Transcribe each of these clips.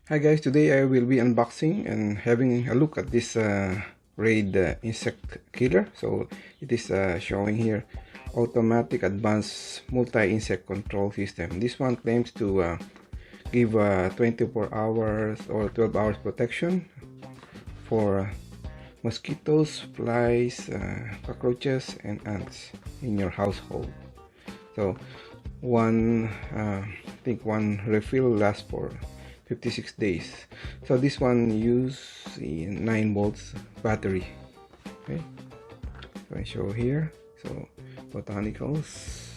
Hi guys, today I will be unboxing and having a look at this Raid insect killer. So it is showing here automatic advanced multi-insect control system. This one claims to give 24 hours or 12 hours protection for mosquitoes, flies, cockroaches and ants in your household. So I think one refill lasts for 56 days. So this one use the 9 volts battery. Okay, so I show here. So botanicals,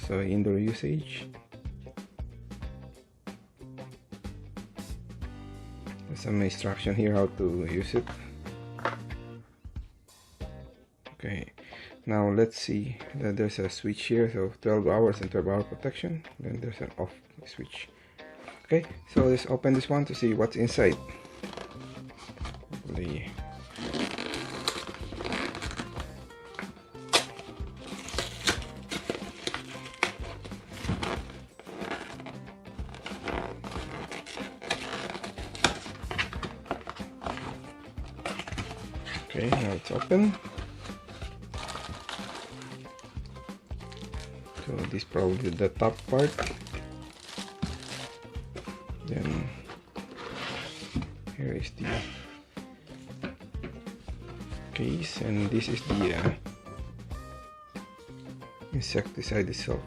so indoor usage. There's some instruction here how to use it. Okay, now let's see that there's a switch here, so 12 hours and 12-hour protection. Then there's an off switch. Okay, so let's open this one to see what's inside. Okay, now it's open. So this is probably the top part. Then here is the case, and this is the insecticide itself.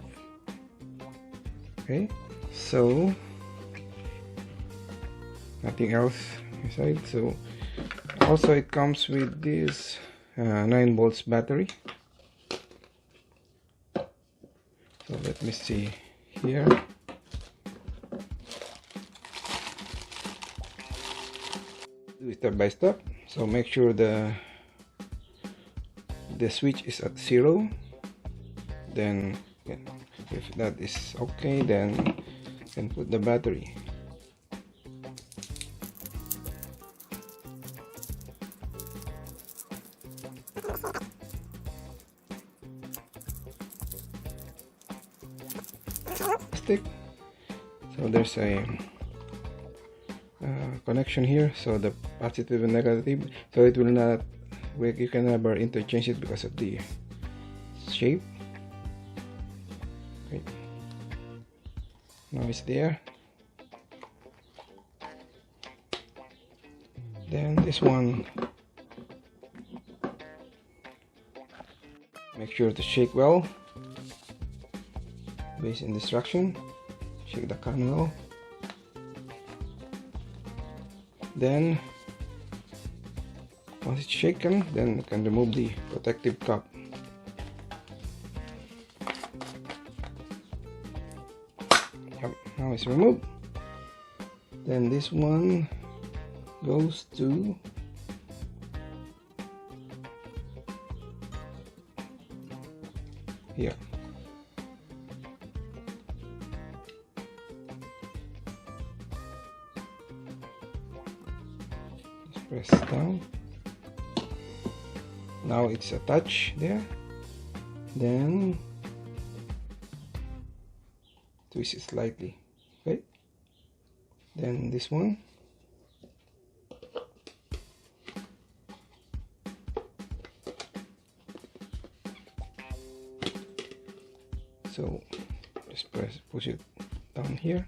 Okay, so nothing else inside. So also it comes with this 9 volts battery. So let me see here. Do step by step. So make sure the switch is at 0. Then if that is okay, then you can put the battery. Stick. So there's a connection here, so the positive and negative, so it will not, you can never interchange it because of the shape. Okay, now it's there. Then this one, make sure to shake well based on instruction. Shake the can well. Then once it's shaken, then you can remove the protective cap. Yep, now it's removed. Then this one goes to here. Press down. Now it's attached there. Then twist it slightly. Okay. Then this one. So just push it down here.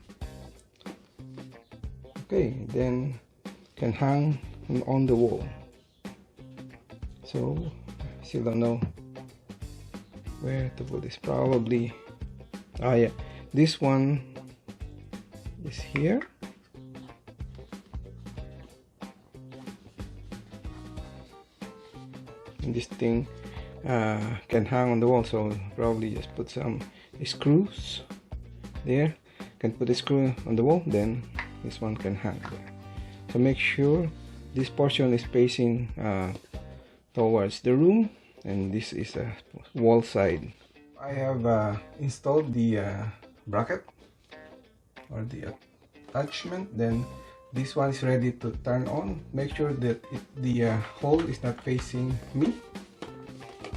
Okay, then can hang on the wall. So still don't know where to put this. Probably yeah, this one is here. And this thing can hang on the wall, so probably just put some screws there. Can put a screw on the wall, then this one can hang there. So make sure this portion is facing towards the room, and this is a wall side. I have installed the bracket or the attachment. Then this one is ready to turn on. Make sure that the hole is not facing me.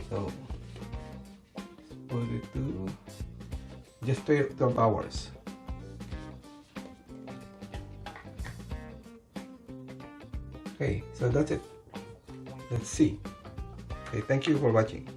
So put it to just 12 hours. Okay, so that's it. Let's see. Okay, thank you for watching.